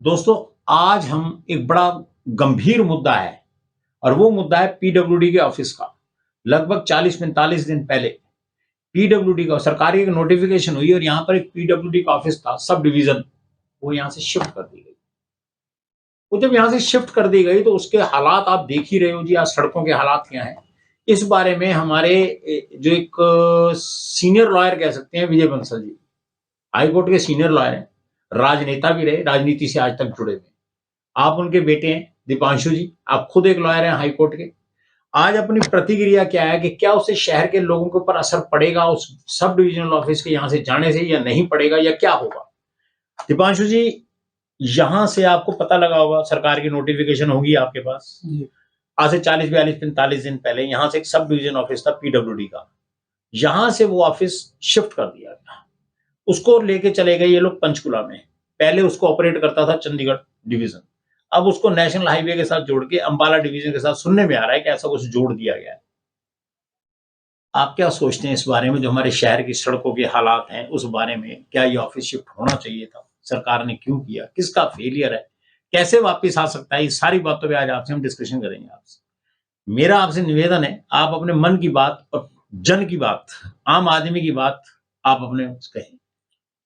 दोस्तों, आज हम एक बड़ा गंभीर मुद्दा है और वो मुद्दा है पीडब्ल्यूडी के ऑफिस का। लगभग 40-45 दिन पहले पीडब्ल्यूडी का सरकारी एक नोटिफिकेशन हुई और यहाँ पर एक पीडब्ल्यूडी का ऑफिस था, सब डिवीजन, वो यहाँ से शिफ्ट कर दी गई। वो जब यहाँ से शिफ्ट कर दी गई तो उसके हालात आप देख ही रहे हो जी, आज सड़कों के हालात क्या हैं। इस बारे में हमारे जो एक सीनियर लॉयर कह सकते हैं, विजय बंसल जी, हाईकोर्ट के सीनियर लॉयर हैं, राजनेता भी रहे, राजनीति से आज तक जुड़े हुए। आप उनके बेटे हैं दीपांशु जी, आप खुद एक लॉयर हैं हाईकोर्ट के। आज अपनी प्रतिक्रिया क्या है कि क्या उससे शहर के लोगों के ऊपर असर पड़ेगा उस सब डिविजनल ऑफिस के यहाँ से जाने से, या नहीं पड़ेगा, या क्या होगा? दीपांशु जी, यहाँ से आपको पता लगा होगा, सरकार की नोटिफिकेशन होगी आपके पास, आज से 40-42-45 दिन पहले यहाँ से एक सब डिविजन ऑफिस था पीडब्ल्यूडी का, यहाँ से वो ऑफिस शिफ्ट कर दिया गया। उसको लेके चले गए ये लोग पंचकुला में। पहले उसको ऑपरेट करता था चंडीगढ़ डिवीजन, अब उसको नेशनल हाईवे के साथ जोड़ के अंबाला डिवीजन के साथ, सुनने में आ रहा है कि ऐसा कुछ जोड़ दिया गया है। आप क्या सोचते हैं इस बारे में, जो हमारे शहर की सड़कों के हालात हैं उस बारे में? क्या ये ऑफिस शिफ्ट होना चाहिए था? सरकार ने क्यों किया? किसका फेलियर है? कैसे वापस आ सकता है? इस सारी बातों पे आज आपसे हम डिस्कशन करेंगे। आपसे मेरा आपसे निवेदन है, आप अपने मन की बात और जन की बात, आम आदमी की बात आप अपने कहें।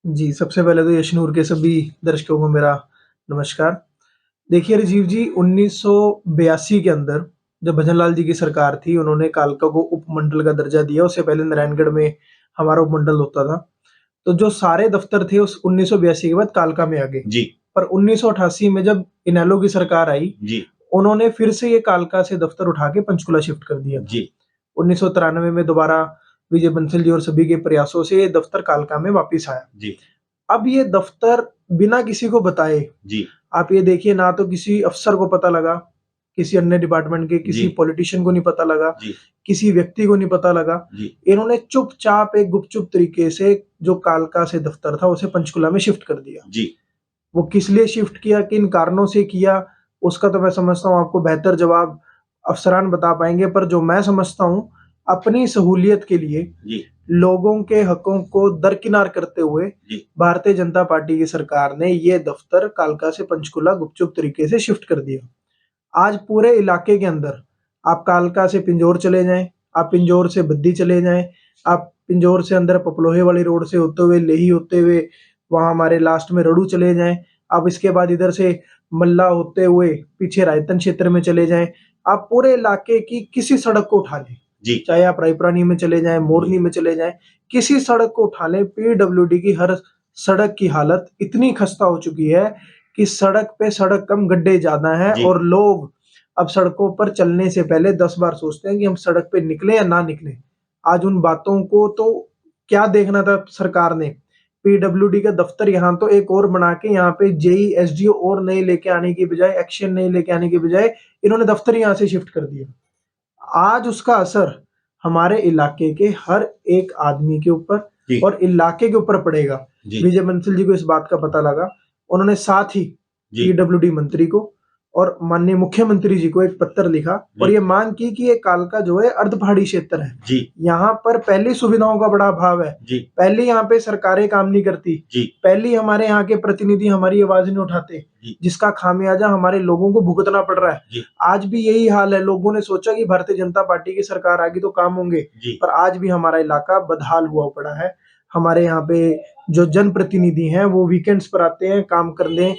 जी, सबसे पहले तो यशनूर के सभी दर्शकों को मेरा नमस्कार। देखिए राजीव जी, 1982 के अंदर जब भजनलाल जी की सरकार थी, उन्होंने कालका को उपमंडल का दर्जा दिया। उससे पहले नारायणगढ़ में हमारा उपमंडल होता था। तो जो सारे दफ्तर थे उस 1982 के बाद कालका में आ गए। जी। पर 1988 में जब इनेलो की सरकार आई, जी। उन्होंने फिर से ये कालका से दफ्तर उठा के पंचकुला शिफ्ट कर दिया। जी। 1993 में दोबारा विजय बंसल जी और सभी के प्रयासों से ये दफ्तर कालका में वापिस आया। जी। अब ये दफ्तर बिना किसी को बताए, जी। आप ये देखिए, ना तो किसी अफसर को पता लगा, किसी अन्य डिपार्टमेंट के किसी पॉलिटिशियन को नहीं पता लगा, किसी व्यक्ति को नहीं पता लगा। इन्होंने चुपचाप एक गुपचुप तरीके से जो कालका से दफ्तर था उसे पंचकुला में शिफ्ट कर दिया। जी। वो किस लिए शिफ्ट किया, किन कारणों से किया, उसका तो मैं समझता हूँ आपको बेहतर जवाब अफसरान बता पाएंगे। पर जो मैं समझता हूँ, अपनी सहूलियत के लिए, लोगों के हकों को दरकिनार करते हुए भारतीय जनता पार्टी की सरकार ने ये दफ्तर कालका से पंचकुला गुपचुप तरीके से शिफ्ट कर दिया। आज पूरे इलाके के अंदर आप कालका से पिंजौर चले जाएं, आप पिंजौर से बद्दी चले जाएं, आप पिंजौर से अंदर पपलोहे वाली रोड से होते हुए, लेही होते हुए, वहां हमारे लास्ट में रड़ू चले जाएं, आप इसके बाद इधर से मल्ला होते हुए पीछे रायतन क्षेत्र में चले जाएं, आप पूरे इलाके की किसी सड़क को उठा लें, चाहे आप रायपुरानी में चले जाएं, मोरनी में चले जाएं, किसी सड़क को उठा लें, पीडब्ल्यूडी की हर सड़क की हालत इतनी खस्ता हो चुकी है कि सड़क पे सड़क कम, गड्ढे ज्यादा हैं। और लोग अब सड़कों पर चलने से पहले 10 बार सोचते हैं कि हम सड़क पे निकले या ना निकले। आज उन बातों को तो क्या देखना था सरकार ने? पीडब्ल्यूडी का दफ्तर यहाँ तो एक और बना के, यहाँ पे जेई एसडीओ और नए लेके आने की बजाय, एक्शन नए लेके आने की बजाय, इन्होंने दफ्तर यहाँ से शिफ्ट कर दिया। आज उसका असर हमारे इलाके के हर एक आदमी के ऊपर और इलाके के ऊपर पड़ेगा। विजय बंसल जी को इस बात का पता लगा, उन्होंने साथ ही पीडब्ल्यूडी मंत्री को और माननीय मुख्यमंत्री जी को एक पत्र लिखा और ये मांग की कि ये कालका जो है अर्ध पहाड़ी क्षेत्र है, यहाँ पर पहली सुविधाओं का बड़ा अभाव है, पहले यहाँ पे सरकारें काम नहीं करती, पहली हमारे यहाँ के प्रतिनिधि हमारी आवाज नहीं उठाते, जिसका खामियाजा हमारे लोगों को भुगतना पड़ रहा है। आज भी यही हाल है। लोगों ने सोचा कि भारतीय जनता पार्टी की सरकार आ गई तो काम होंगे, पर आज भी हमारा इलाका बदहाल हुआ पड़ा है। हमारे यहाँ पे जो जनप्रतिनिधि हैं वो वीकेंड्स पर आते हैं काम करने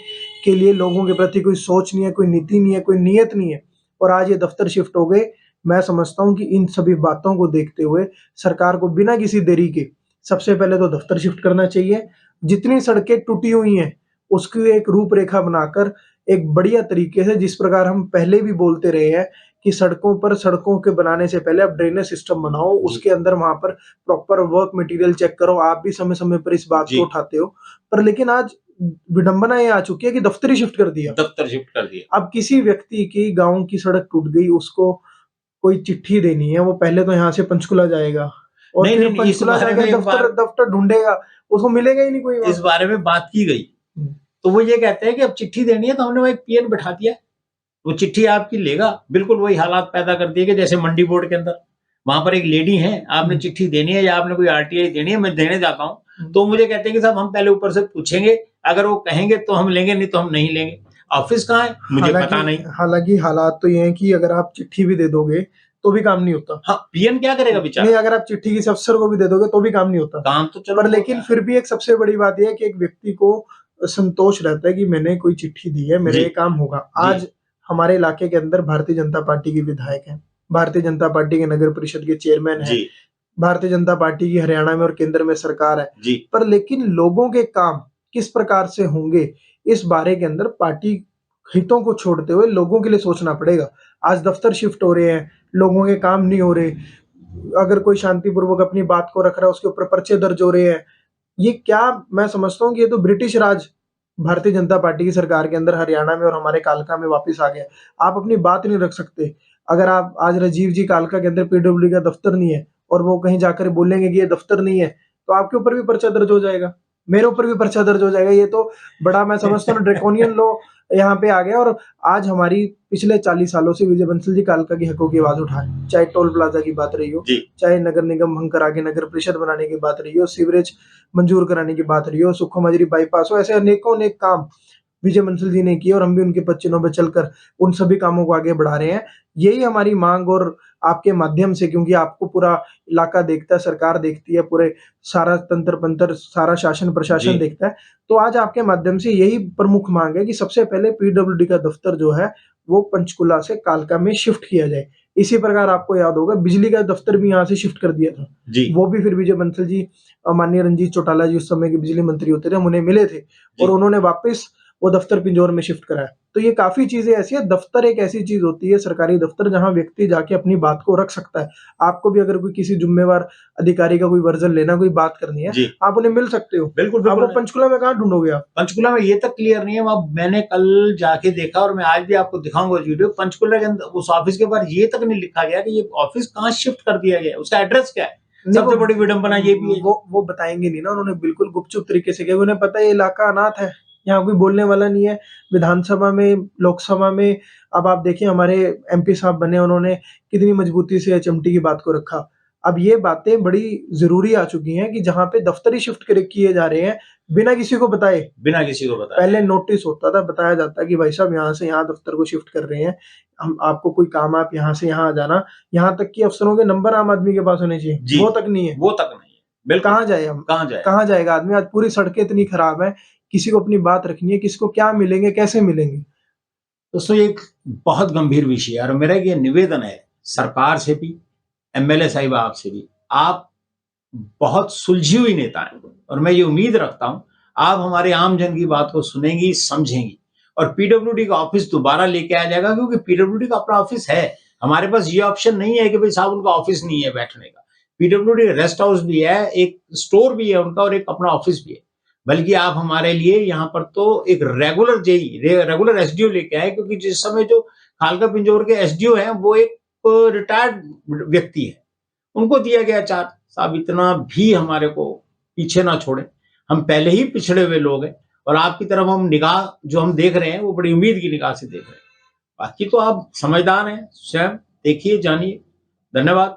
के लिए, लोगों के प्रति कोई सोच नहीं है, कोई नीति नहीं है, कोई नियत नहीं है, और आज ये दफ्तर शिफ्ट हो गए। मैं समझता हूँ कि इन सभी बातों को देखते हुए सरकार को बिना किसी देरी के सबसे पहले तो दफ्तर शिफ्ट करना चाहिए। जितनी सड़कें टूटी हुई हैं उसकी एक रूपरेखा बनाकर एक बढ़िया तरीके से, जिस प्रकार हम पहले भी बोलते रहे हैं कि सड़कों के बनाने से पहले आप ड्रेनेज सिस्टम बनाओ, उसके अंदर वहां पर प्रॉपर वर्क मटेरियल चेक करो। आप भी समय समय पर इस बात को उठाते हो, पर लेकिन आज विडंबना ये आ चुकी है कि दफ्तर ही शिफ्ट कर दिया। अब किसी व्यक्ति की गांव की सड़क टूट गई, उसको कोई चिट्ठी देनी है, वो पहले तो यहाँ से पंचकुला जाएगा और फिर पंचकुला जाएगा दफ्तर ढूंढेगा, उसको मिलेगा ही नहीं कोई। इस बारे में बात की गई तो वो ये कहते हैं कि अब चिट्ठी देनी है तो हमने वो एक पीएन बैठा दिया, वो चिट्ठी आपकी लेगा। बिल्कुल वही हालात पैदा कर दिए कि जैसे मंडी बोर्ड के अंदर वहां पर एक लेडी है, आपने चिट्ठी देनी है या आपने कोई आरटीआई देनी है, मैं देने जाता हूँ तो मुझे कहते हैं कि साहब हम पहले ऊपर से पूछेंगे, अगर वो कहेंगे तो हम लेंगे, नहीं तो हम नहीं लेंगे। ऑफिस कहाँ है मुझे पता नहीं। हालांकि हालात तो ये हैं कि अगर आप चिट्ठी भी दे दोगे तो भी काम नहीं होता। हाँ, पीएन क्या करेगा नहीं, बेचारा? अगर आप चिट्ठी किसी अफसर को भी दे दोगे तो भी काम नहीं होता। काम तो चलो पर लेकिन फिर भी एक सबसे बड़ी बात यह है कि एक व्यक्ति को संतोष रहता है कि मैंने कोई चिट्ठी दी है, मेरा जी, ये काम होगा। जी, आज हमारे इलाके के अंदर भारतीय जनता पार्टी के विधायक हैं, भारतीय जनता पार्टी के नगर परिषद के चेयरमैन हैं, जी, भारतीय जनता पार्टी की हरियाणा में और केंद्र में सरकार है। जी, पर लेकिन लोगों के काम किस प्रकार से होंगे, इस बारे के अंदर पार्टी हितों को छोड़ते हुए लोगों के लिए सोचना पड़ेगा। आज दफ्तर शिफ्ट हो रहे हैं, लोगों के काम नहीं हो रहे, अगर कोई शांतिपूर्वक अपनी बात को रख रहा है उसके ऊपर पर्चे दर्ज हो रहे हैं। ये क्या, मैं समझता हूँ कि ये तो ब्रिटिश राज भारतीय जनता पार्टी की सरकार के अंदर हरियाणा में और हमारे कालका में वापस आ गया। आप अपनी बात नहीं रख सकते। अगर आप आज राजीव जी कालका के अंदर पीडब्ल्यूडी का दफ्तर नहीं है और वो कहीं जाकर बोलेंगे कि ये दफ्तर नहीं है, तो आपके ऊपर भी पर्चा दर्ज हो जाएगा, मेरे ऊपर भी पर्चा दर्ज हो जाएगा। ये तो बड़ा, मैं समझता हूँ, ड्रैकोनियन लॉ यहाँ पे आ गया। और आज हमारी पिछले 40 सालों से विजय बंसल जी कालका के हकों की आवाज उठाए, चाहे टोल प्लाजा की बात रही हो, जी, चाहे नगर निगम भंग करा के नगर परिषद बनाने की बात रही हो, सीवरेज मंजूर कराने की बात रही हो, सुखो मजरी बाईपास हो, ऐसे अनेकों अनेक काम विजय बंसल जी ने किए और हम भी उनके पच्चीनों पे चलकर उन सभी कामों को आगे बढ़ा रहे हैं। यही हमारी मांग, और आपके माध्यम से, क्योंकि आपको पूरा इलाका देखता है, सरकार देखती है, पूरे सारा तंत्र पंत्र, सारा शासन प्रशासन जी, देखता है। तो आज आपके माध्यम से यही प्रमुख मांग है कि सबसे पहले पीडब्ल्यूडी का दफ्तर जो है वो पंचकुला से कालका में शिफ्ट किया जाए। इसी प्रकार आपको याद होगा बिजली का दफ्तर भी यहाँ से शिफ्ट कर दिया था, जी, वो भी फिर विजय बंसल जी, माननीय रंजीत चौटाला जी उस समय के बिजली मंत्री होते थे, हम उन्हें मिले थे और जी, उन्होंने वापस वो दफ्तर पिंजौर में शिफ्ट कराया। तो ये काफी चीजें ऐसी है, दफ्तर एक ऐसी चीज होती है, सरकारी दफ्तर, जहां व्यक्ति जाके अपनी बात को रख सकता है। आपको भी अगर कोई किसी जुम्मेवार अधिकारी का कोई वर्जन लेना, कोई बात करनी है, जी, आप उन्हें मिल सकते हो। बिल्कुल, आप वो बिल्कुल। पंचकुला में कहाँ ढूंढोगे आप? पंचकुला में ये तक क्लियर नहीं है। वहाँ मैंने कल जाके देखा और मैं आज भी आपको दिखाऊंगा वीडियो। पंचकुला के अंदर उस ऑफिस के बाहर ये तक नहीं लिखा गया कि ये ऑफिस कहाँ शिफ्ट कर दिया गया है, उसका एड्रेस क्या है। नहीं, सबसे बड़ी विडंबना ये भी है। वो बताएंगे नहीं ना, उन्होंने बिल्कुल गुपचुप तरीके से किया। उन्हें पता है ये इलाका अनाथ है, यहाँ कोई बोलने वाला नहीं है। विधानसभा में, लोकसभा में, अब आप देखिए हमारे एमपी साहब बने, उन्होंने कितनी मजबूती से एचएमटी की बात को रखा। अब ये बातें बड़ी जरूरी आ चुकी हैं कि जहां पे दफ्तर ही शिफ्ट किए जा रहे हैं बिना किसी को बताए। बिना किसी को बताए। पहले नोटिस होता था, बताया जाता कि भाई साहब यहाँ से यहाँ दफ्तर को शिफ्ट कर रहे हैं, हम आपको कोई काम, आप यहाँ से यहाँ आ जाना। यहाँ तक कि अफसरों के नंबर आम आदमी के पास होने चाहिए, जी, वो तक नहीं है। वो तक नहीं है। बिल्कुल। कहाँ जाए हम, कहाँ जाए? कहाँ जाएगा आदमी? आज पूरी सड़कें इतनी खराब है, किसी को अपनी बात रखनी है, किसको क्या मिलेंगे, कैसे मिलेंगे? दोस्तों, ये एक बहुत गंभीर विषय है और मेरा ये निवेदन है सरकार से भी, एमएलए साहिबा से भी। आप बहुत सुलझी हुई नेता हैं और मैं ये उम्मीद रखता हूं आप हमारे आम जन की बात को सुनेंगी, समझेंगी और पीडब्ल्यूडी का ऑफिस दोबारा लेके आ जाएगा, क्योंकि पीडब्ल्यूडी का अपना ऑफिस है। हमारे पास ये ऑप्शन नहीं है कि भाई साहब उनका ऑफिस नहीं है बैठने का। पीडब्ल्यूडी रेस्ट हाउस भी है, एक स्टोर भी है उनका और एक अपना ऑफिस भी है। बल्कि आप हमारे लिए यहाँ पर तो एक रेगुलर जेई, रेगुलर एसडीओ लेके आए, क्योंकि जिस समय जो खालका पिंजौर के एसडीओ हैं वो एक रिटायर्ड व्यक्ति है, उनको दिया गया चार्ज। साहब इतना भी हमारे को पीछे ना छोड़े, हम पहले ही पिछड़े हुए लोग हैं और आपकी तरफ हम निगाह जो हम देख रहे हैं वो बड़ी उम्मीद की निगाह से देख रहे हैं। बाकी तो आप समझदार हैं, स्वयं देखिए, जानिए। धन्यवाद।